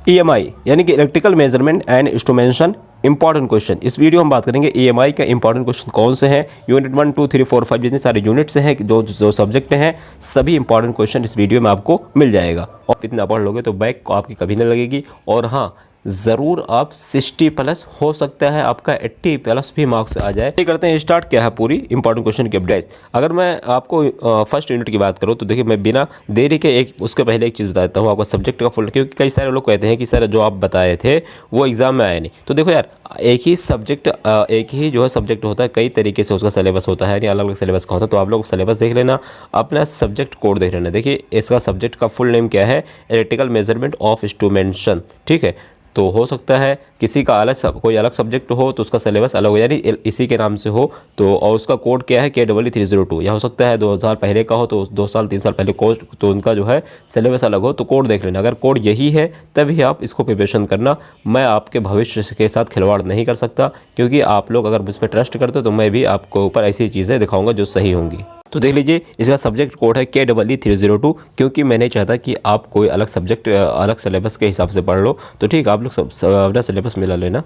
EMI यानी कि electrical measurement and instrumentation important question. इस वीडियो में हम बात करेंगे EMI का इंपॉर्टेंट क्वेश्चन कौन से हैं। यूनिट 1, 2, 3, 4, 5 जितने सारे यूनिट्स हैं, जो सब्जेक्ट हैं, सभी इंपॉर्टेंट क्वेश्चन इस वीडियो में आपको मिल जाएगा। और इतना पढ़ लोगे तो बैक आपकी कभी नहीं लगेगी। और हाँ, ज़रूर आप 60+ हो सकता है आपका 80+ भी मार्क्स आ जाए। ये करते हैं स्टार्ट, क्या है पूरी इंपॉर्टेंट क्वेश्चन की अपडेट। अगर मैं आपको फर्स्ट यूनिट की बात करूँ तो देखिए, मैं बिना देरी के उसके पहले एक चीज़ बता देता हूँ आपका सब्जेक्ट का फुल, क्योंकि कई सारे लोग कहते हैं कि सर जो आप बताए थे वो एग्ज़ाम में आया नहीं। तो देखो यार, एक ही सब्जेक्ट एक ही जो है सब्जेक्ट होता है, कई तरीके से उसका सिलेबस होता है, यानी अलग अलग सिलेबस का होता है। तो आप लोग सिलेबस देख लेना, अपना सब्जेक्ट कोड देख लेना। देखिए, इसका सब्जेक्ट का फुल नेम क्या है, इलेक्ट्रिकल मेजरमेंट ऑफ इंस्ट्रूमेंटेशन। ठीक है, तो हो सकता है किसी का कोई अलग सब्जेक्ट हो तो उसका सिलेबस अलग हो, यानी इसी के नाम से हो तो। और उसका कोड क्या है, KEE302। या हो सकता है 2000 पहले का हो तो 2 साल 3 साल पहले कोड, तो उनका जो है सिलेबस अलग हो, तो कोड देख लेना। अगर कोड यही है तभी आप इसको प्रिपरेशन करना। मैं आपके भविष्य के साथ खिलवाड़ नहीं कर सकता, क्योंकि आप लोग अगर मुझ पर ट्रस्ट करते हो तो मैं भी आपको ऊपर ऐसी चीज़ें दिखाऊंगा जो सही होंगी। तो देख लीजिए, इसका सब्जेक्ट कोड है KEE302, क्योंकि मैं नहीं चाहता कि आप कोई अलग सब्जेक्ट अलग सिलेबस के हिसाब से पढ़ लो। तो ठीक है, आप लोग अपना सिलेबस मिला लेना।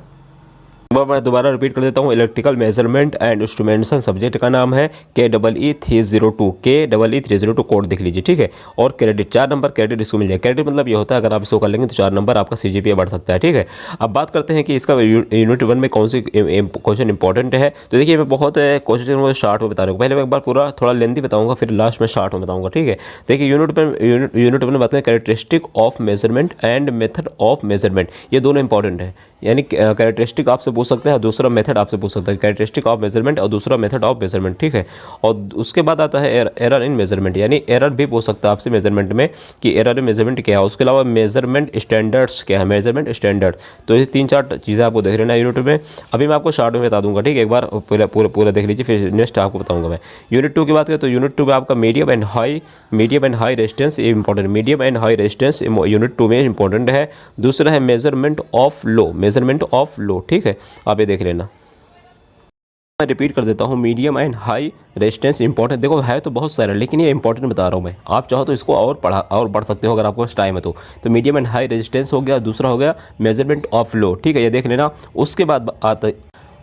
मैं दोबारा रिपीट कर देता हूँ, electrical measurement and instrumentation subject का नाम है KEE302। KEE302 कोड देख लीजिए, ठीक है। और क्रेडिट 4 नंबर क्रेडिट इसको मिल जाए। क्रेडिट मतलब ये होता है अगर आप इसको कर लेंगे तो 4 नंबर आपका CGPA बढ़ सकता है, ठीक है। अब बात करते हैं कि इसका यूनिट 1 में कौन सी क्वेश्चन इंपॉर्टेंट है। तो देखिए, मैं बहुत क्वेश्चन वो शॉर्ट में बता रहा हूँ। पहले मैं एक बार पूरा थोड़ा लेंथी बताऊँगा, फिर लास्ट में शॉर्ट में बताऊँगा, ठीक है। देखिए, यूनिट 1 में बात करें characteristic of measurement and method of measurement, ये दोनों इंपॉर्टेंट है। यानी कैरेक्टरिस्टिक आपसे पूछ सकता है, दूसरा मेथड आपसे पूछ सकता है। कैरेक्टरिस्टिक ऑफ मेजरमेंट और दूसरा मेथड ऑफ मेजरमेंट, ठीक है। और उसके बाद आता है एरर इन मेजरमेंट, यानी एरर भी पूछ सकता है आपसे मेजरमेंट में कि एरर इन मेजरमेंट क्या है। उसके अलावा मेजरमेंट स्टैंडर्ड्स क्या है, मेजरमेंट स्टैंडर्ड। तो ये 3-4 चीज़ें आपको देख लेना यूनिट में। अभी मैं आपको शॉर्ट में बता दूंगा, ठीक है। एक बार पूरा देख लीजिए, फिर नेक्स्ट आपको बताऊंगा मैं। यूनिट 2 की बात करें तो यूनिट 2 में आपका मीडियम एंड हाई रेजिस्टेंस, ये important. Medium and high resistance unit 2 में इंपॉर्टेंट है। दूसरा है मेजरमेंट ऑफ लो, ठीक है। आप ये देख लेना। मैं रिपीट कर देता हूँ, medium and high resistance important. देखो, है तो बहुत सारा, लेकिन ये इंपॉर्टेंट बता रहा हूँ मैं। आप चाहो तो इसको और बढ़ सकते हो अगर आपको टाइम है तो मीडियम एंड हाई रेजिस्टेंस हो गया। दूसरा हो गया मेजरमेंट ऑफ लो, ठीक है, ये देख लेना। उसके बाद आता,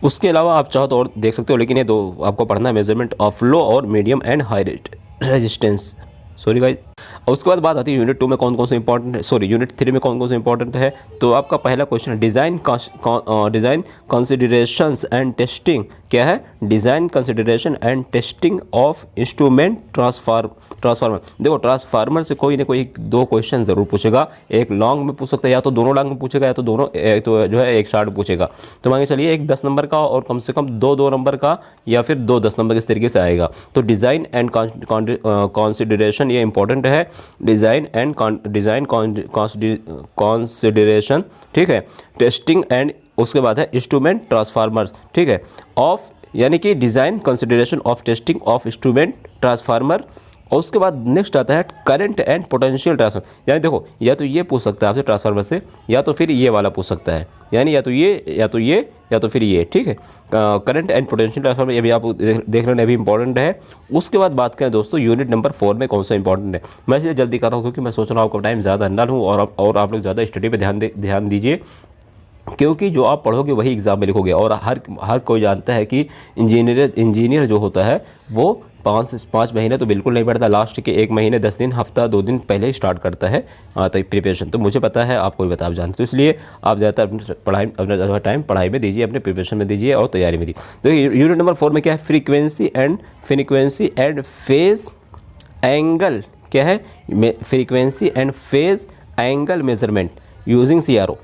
उसके अलावा आप चाहो तो और देख सकते हो, लेकिन ये 2 आपको पढ़ना है, मेजरमेंट ऑफ लो और medium and high resistance. Sorry guys. उसके बाद बात आती है यूनिट 2 में कौन कौन से इंपॉर्टेंट है, सॉरी यूनिट 3 में कौन कौन से इंपॉर्टेंट है। तो आपका पहला क्वेश्चन है डिज़ाइन कंसिडरेशंस एंड टेस्टिंग, क्या है, design consideration and testing of instrument transformer. देखो, ट्रांसफार्मर से कोई ना कोई 2 क्वेश्चन ज़रूर पूछेगा। एक लॉन्ग में पूछ सकता है, या तो दोनों लॉन्ग में पूछेगा, या तो दोनों तो जो है एक शार्ट में पूछेगा। तो मांगे चलिए एक 10 नंबर का और कम से कम 2 नंबर का, या फिर 2 10 नंबर इस तरीके से आएगा। तो डिज़ाइन एंड कंसिडरेशन ये इंपॉर्टेंट है। डिज़ाइन कंसिडरेशन, ठीक है। टेस्टिंग एंड उसके बाद है इंस्ट्रूमेंट ट्रांसफार्मर, ठीक है, ऑफ, यानी कि design consideration of testing of instrument transformer. और उसके बाद नेक्स्ट आता है करंट एंड पोटेंशियल ट्रांसफार्मर। यानी देखो, या तो ये पूछ सकता है आपसे ट्रांसफार्मर से, या तो फिर ये वाला पूछ सकता है, यानी या तो फिर ये, ठीक है। करंट एंड पोटेंशियल ट्रांसफार्मर, ये भी आप देख लेना, भी इंपॉर्टेंट है। उसके बाद बात करें दोस्तों यूनिट नंबर 4 में कौन सा इंपॉर्टेंट है। मैं इसलिए जल्दी कर रहा हूँ क्योंकि मैं सोच रहा हूँ आपका टाइम ज़्यादा ना लूँ, और आप लोग ज़्यादा स्टडी पर ध्यान दीजिए, क्योंकि जो आप पढ़ोगे वही एग्ज़ाम में लिखोगे। और हर कोई जानता है कि इंजीनियर जो होता है वो 5 महीने तो बिल्कुल नहीं पढ़ता, लास्ट के 1 महीने 10 दिन, हफ्ता 2 दिन पहले ही स्टार्ट करता है तो प्रिपरेशन। तो मुझे पता है, आपको भी बता, आप जानते, तो इसलिए आप ज़्यादातर अपना टाइम पढ़ाई में दीजिए, अपने प्रिपरेशन में दीजिए और तैयारी में दीजिए। तो यूनिट नंबर 4 में क्या है, फ्रीक्वेंसी एंड फेज एंगल, क्या है, frequency and phase angle measurement using CRO।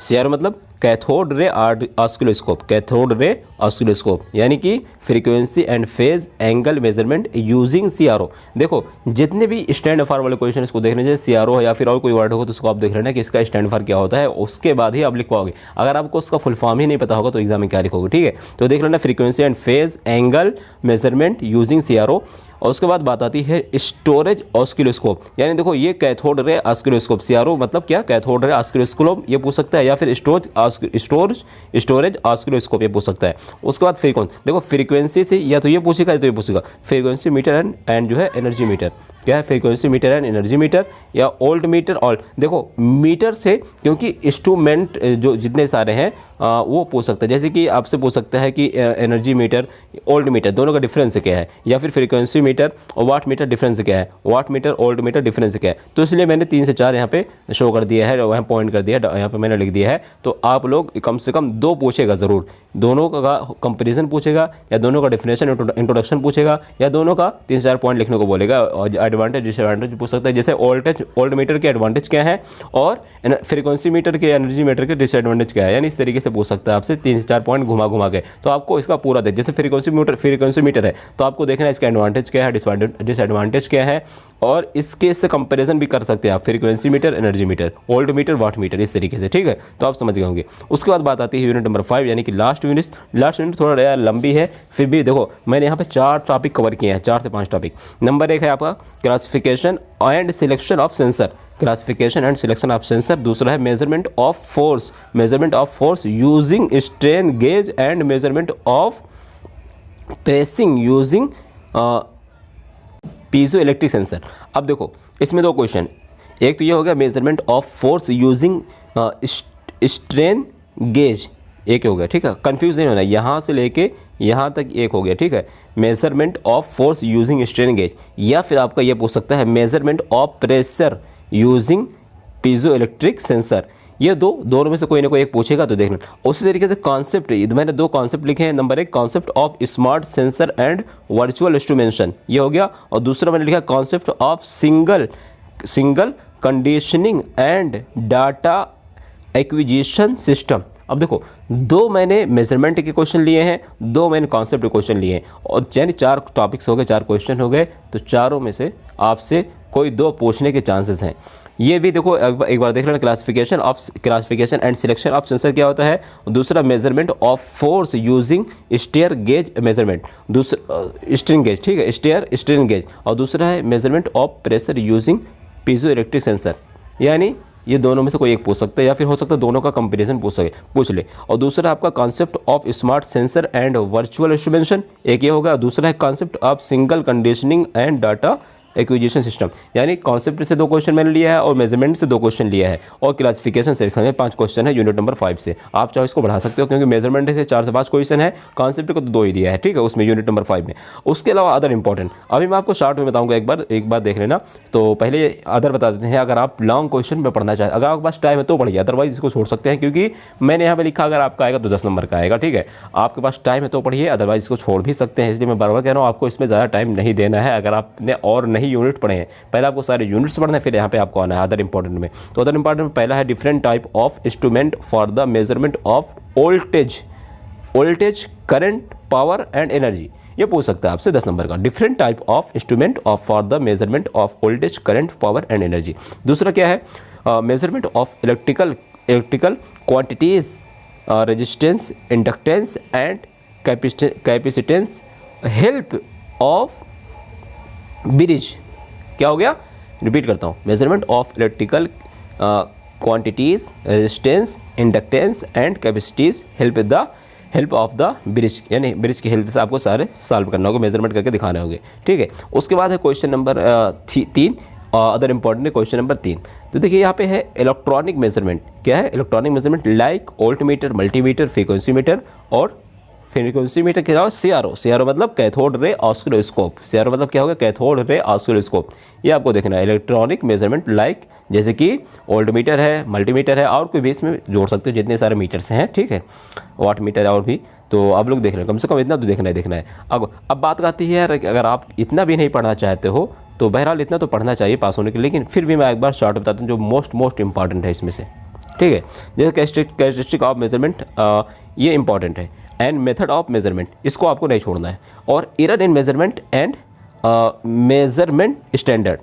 CRO मतलब कैथोड रे ऑस्किलोस्कोप, यानी कि frequency and phase angle measurement using CRO। देखो, जितने भी स्टैंड फॉर वाले क्वेश्चन इसको देखने चाहिए, CRO है या फिर और कोई वर्ड होगा तो उसको आप देख लेना कि इसका स्टैंड फॉर क्या होता है, उसके बाद ही आप लिख पाओगे। अगर आपको उसका फुल फॉर्म ही नहीं पता होगा तो एग्जाम में क्या लिखोगे, ठीक है। तो देख लेना frequency and phase angle measurement using CRO। और उसके बाद बात आती है स्टोरेज ऑस्किलोस्कोप, यानी देखो ये कैथोड रे ऑस्किलोस्कोप। CRO मतलब क्या, कैथोड रे ऑस्किलोस्कोप ये पूछ सकता है, या फिर स्टोरेज ऑस्किलोस्कोप ये पूछ सकता है। उसके बाद देखो फ्रीक्वेंसी से या तो ये पूछेगा या तो ये पूछेगा, फ्रीक्वेंसी मीटर एंड जो है एनर्जी मीटर। क्या है, frequency meter and energy metre, या ओल्ट मीटर। और देखो मीटर से, क्योंकि इंस्ट्रूमेंट जो जितने सारे हैं वो पूछ सकता है, जैसे कि आपसे पूछ सकता है कि एनर्जी मीटर, ओल्ड मीटर, दोनों का डिफरेंस क्या है, या फिर फ्रीक्वेंसी मीटर और वाट मीटर डिफरेंस क्या है, watt meter volt meter difference क्या है। तो इसलिए मैंने 3 से 4 यहाँ पे शो कर दिया है, वहाँ पॉइंट कर दिया है, यहाँ पे मैंने लिख दिया है। तो आप लोग कम से कम 2 पूछेगा ज़रूर, दोनों का कंपेरिजन पूछेगा, या दोनों का डेफिनेशन इंट्रोडक्शन पूछेगा, या दोनों का 3 से 4 पॉइंट लिखने को बोलेगा। और एडवांटेज डिसएडवांटेज पूछ सकता है, जैसे ओल्ड मीटर के एडवांटेज क्या है और फ्रीक्वेंसी मीटर के, एनर्जी मीटर के डिसएडवांटेज क्या है, यानी इस तरीके से पूछ सकता है आपसे 3 से 4 पॉइंट घुमा के। तो आपको इसका पूरा देख, जैसे फ्रीक्वेंसी मीटर है तो आपको देखना है इसका एडवांटेज क्या है, डिसएडवांटेज क्या है, और इसके से कंपैरिजन भी कर सकते हैं आप, frequency meter, energy meter, volt meter, watt meter, इस तरीके से, ठीक है। तो आप समझ गए होंगे। उसके बाद बात आती है यूनिट नंबर 5, यानी कि लास्ट यूनिट थोड़ा यार लंबी है, फिर भी देखो मैंने यहाँ पे 4 टॉपिक कवर किए हैं, 4 से 5 टॉपिक। नंबर 1 है आपका classification and selection of sensor, classification and selection of sensor. दूसरा है measurement of force using strain gauge and measurement of pressing using piezo electric sensor. अब देखो इसमें 2 क्वेश्चन, एक तो ये हो गया measurement of force using strain gauge, एक हो गया, ठीक है, कंफ्यूज नहीं होना, यहाँ से लेके यहाँ तक एक हो गया, ठीक है, measurement of force using strain gauge. या फिर आपका ये पूछ सकता है measurement of pressure using piezo electric sensor. ये दोनों में से कोई ना कोई एक पूछेगा तो देखना। उसी तरीके से कॉन्सेप्ट, मैंने 2 कॉन्सेप्ट लिखे हैं। Number 1 concept of smart sensor and virtual instrumentation, ये हो गया, और दूसरा मैंने लिखा concept of single conditioning and data acquisition system. अब देखो 2 मैंने मेजरमेंट के क्वेश्चन लिए हैं, 2 मैंने कॉन्सेप्ट के क्वेश्चन लिए हैं, और यानी 4 टॉपिक्स हो गए, 4 क्वेश्चन हो गए। तो चारों में से आपसे कोई 2 पूछने के चांसेस हैं। ये भी देखो एक बार देख लेना, classification and selection of sensor क्या होता है, दूसरा measurement of force using strain gauge measurement, दूसरा स्ट्रेन गेज, ठीक है, स्ट्रेन गेज, और दूसरा है measurement of pressure using piezo electric sensor. यानी ये दोनों में से कोई एक पूछ सकता है, या फिर हो सकता है दोनों का कंपैरिजन पूछ ले। और दूसरा आपका concept of smart sensor and virtual instrumentation, एक ये होगा। दूसरा है concept of single conditioning and data acquisition system, यानी कॉन्सेप्ट से 2 क्वेश्चन मैंने लिया है, और मेजरमेंट से 2 क्वेश्चन लिया है, और क्लासिफिकेशन सेक्शन में 5 क्वेश्चन है यूनिट नंबर 5 से। आप चाहो इसको बढ़ा सकते हो, क्योंकि मेजरमेंट से 4 से 5 क्वेश्चन है, कॉन्सेप्ट को तो 2 ही दिया है, ठीक है, उसमें यूनिट नंबर 5 में। उसके अलावा अदर इंपॉर्टेंट, अभी मैं आपको शॉर्ट में बताऊंगा, एक बार देख लेना। तो पहले अदर बता देते हैं, अगर आप लॉन्ग क्वेश्चन में पढ़ना चाहें, अगर आपके पास टाइम है तो पढ़िए, अदरवाइज इसको छोड़ सकते हैं, क्योंकि मैंने यहाँ पर लिखा अगर आपका आएगा तो 10 नंबर का आएगा, ठीक है। आपके पास टाइम है तो पढ़िए, अदरवाइज इसको छोड़ भी सकते हैं। इसलिए मैं बार बार कह रहा हूँ, आपको इसमें ज़्यादा टाइम नहीं देना है। अगर आपने और नहीं यूनिट पढ़े हैं, पहले आपको सारे यूनिट्स पढ़ना है, फिर यहाँ पे आपको आना है अदर इंपॉर्टेंट में। तो अदर इंपॉर्टेंट में पहला है different type of instrument for the measurement of voltage current power and energy, ये पूछ सकता है आपसे 10 नंबर का। Different type of instrument for the measurement of voltage current power and energy. दूसरा क्या है, measurement of electrical quantities, resistance, inductance and capacitance, help of bridge. क्या हो गया, रिपीट करता हूँ, measurement of electrical quantities, resistance, inductance and capacities, help of the bridge, यानी bridge की हेल्प से आपको सारे सॉल्व करना होगा, मेजरमेंट करके दिखाने होंगे, ठीक है। उसके बाद है क्वेश्चन नंबर 3, अदर इंपॉर्टेंट है क्वेश्चन नंबर 3। तो देखिए यहाँ पे है इलेक्ट्रॉनिक मेजरमेंट। क्या है, electronic measurement like voltmeter, multimeter, frequency meter, और फ्रीक्वेंसी मीटर के अलावा सीआरओ मतलब कैथोड रे ऑसिलोस्कोप। सीआरओ मतलब क्या होगा, कैथोड रे ऑसिलोस्कोप। ये आपको देखना है, इलेक्ट्रॉनिक मेजरमेंट लाइक, जैसे कि वोल्टमीटर है, मल्टीमीटर है, और कोई भी इसमें जोड़ सकते हो, जितने सारे मीटर्स हैं, ठीक है, वाट मीटर और भी। तो आप लोग देख रहे हैं, कम से कम इतना तो देखना है। अब बात आती है यार, अगर आप इतना भी नहीं पढ़ना चाहते हो तो बहरहाल इतना तो पढ़ना चाहिए पास होने के लिए, लेकिन फिर भी मैं एक बार शॉर्ट बताता हूँ जो मोस्ट इंपॉर्टेंट है इसमें से, ठीक है। जैसे कैरेक्टरिस्टिक ऑफ मेजरमेंट, ये इंपॉर्टेंट है, एंड मेथड ऑफ मेजरमेंट, इसको आपको नहीं छोड़ना है, और error in measurement and measurement standard,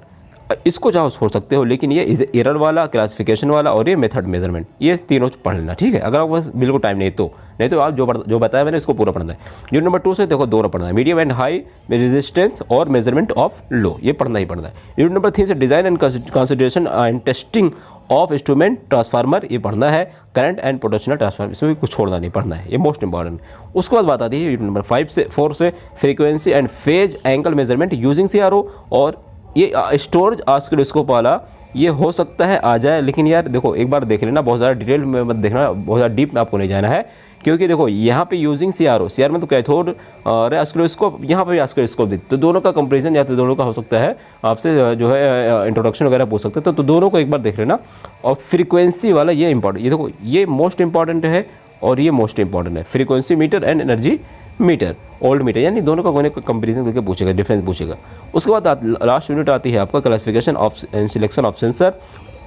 इसको चाहो छोड़ सकते हो, लेकिन ये इस एरर वाला, क्लासिफिकेशन वाला और ये मेथड मेजरमेंट, ये तीनों पढ़ लेना, ठीक है। अगर आपको बस बिल्कुल टाइम नहीं तो आप जो बताया मैंने इसको पूरा पढ़ना है। यूनिट नंबर 2 से देखो 2 पढ़ना है, मीडियम एंड हाई रेजिस्टेंस और मेजरमेंट ऑफ लो, ये पढ़ना ही पढ़ना है। यूनिट नंबर 3 से design and consideration and testing of instrument transformer, ये पढ़ना है। करंट एंड पोटेंशियल ट्रांसफार्मर, इसमें भी कुछ छोड़ना नहीं, पढ़ना है, ये मोस्ट इंपॉर्टेंट। उसके बाद बात आती है यूनिट नंबर 4 से frequency and phase angle measurement using CRO और ये स्टोरेज ऑसिलोस्कोप वाला ये हो सकता है आ जाए, लेकिन यार देखो एक बार देख लेना, बहुत ज़्यादा डिटेल में मत देखना, बहुत ज़्यादा डीप में आपको नहीं जाना है, क्योंकि देखो यहाँ पे यूजिंग सीआर में तो कैथोड और ऑसिलोस्कोप, यहाँ पे भी ऑसिलोस्कोप दी, तो दोनों का कंपैरिजन या तो दोनों का हो सकता है, आपसे जो है इंट्रोडक्शन वगैरह पूछ सकते हैं, तो दोनों को एक बार देख लेना। और फ्रीक्वेंसी वाला ये इंपॉर्टेंट, ये देखो ये मोस्ट इंपॉर्टेंट है और ये मोस्ट इंपॉर्टेंट है, frequency meter and energy meter, volt meter, यानी दोनों का कोई कंपैरिजन करके पूछेगा, डिफरेंस पूछेगा। उसके बाद लास्ट यूनिट आती है आपका classification of and selection of sensor,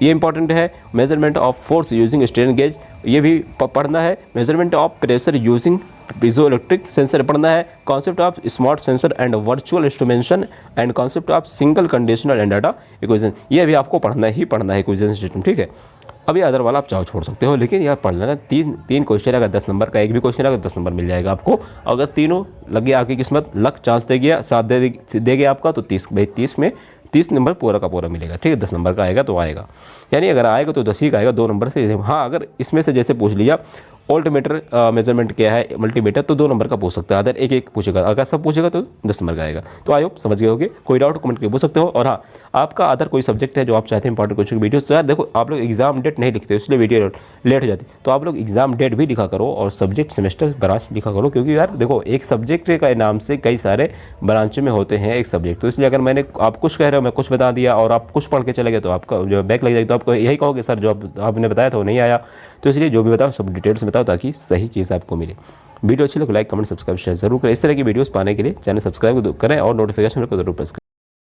ये इंपॉर्टेंट है। Measurement of force using strain gauge, ये भी पढ़ना है। Measurement of pressure using piezo electric sensor पढ़ना है। Concept of smart sensor and virtual instrumentation and concept of single conditional and data equation, ये भी आपको पढ़ना ही पढ़ना है, इक्वेशन सिस्टम, ठीक है। अभी अदर वाला आप चाहो छोड़ सकते हो, लेकिन यार पढ़ लेना, तीन क्वेश्चन अगर 10 नंबर का, एक भी क्वेश्चन अगर 10 नंबर मिल जाएगा आपको। अगर तीनों लगे आपकी किस्मत, लक चांस दे गया, साथ दे गया आपका, तो 30 में 30 नंबर पूरा का पूरा मिलेगा, ठीक है। 10 नंबर का आएगा तो आएगा, यानी अगर आएगा तो 10 ही का आएगा, 2 नंबर से। हाँ, अगर इसमें से जैसे पूछ लिया ऑल्टमीटर मेजरमेंट क्या है, मल्टीमीटर, तो 2 नंबर का पूछ सकता है, अदर एक एक पूछेगा, अगर सब पूछेगा तो 10 नंबर का आएगा। तो आई होप समझ गए होगे, कोई डाउट कमेंट करके पूछ सकते हो। और हाँ, आपका अदर कोई सब्जेक्ट है जो आप चाहते हैं इंपॉर्टेंट क्वेश्चन की वीडियोस, तो यार देखो आप लोग एग्जाम डेट नहीं लिखते, इसलिए वीडियो लेट हो जाती, तो आप लोग एग्जाम डेट भी लिखा करो और सब्जेक्ट सेमेस्टर ब्रांच लिखा करो, क्योंकि यार देखो एक सब्जेक्ट के नाम से कई सारे ब्रांच में होते हैं एक सब्जेक्ट, तो इसलिए अगर मैंने आप कुछ कह रहे हो, मैं कुछ बता दिया और आप कुछ पढ़ के चले गए, तो आपका जो बैक लग जाएगी, तो आपको यही कहोगे सर जो आपने बताया था वो नहीं आया। तो इसलिए जो भी बताओ सब डिटेल्स में बताओ, ताकि सही चीज़ आपको मिले। वीडियो अच्छी लगे लाइक कमेंट सब्सक्राइब शेयर जरूर करें। इस तरह की वीडियोस पाने के लिए चैनल सब्सक्राइब करें और नोटिफिकेशन को जरूर प्रेस करें।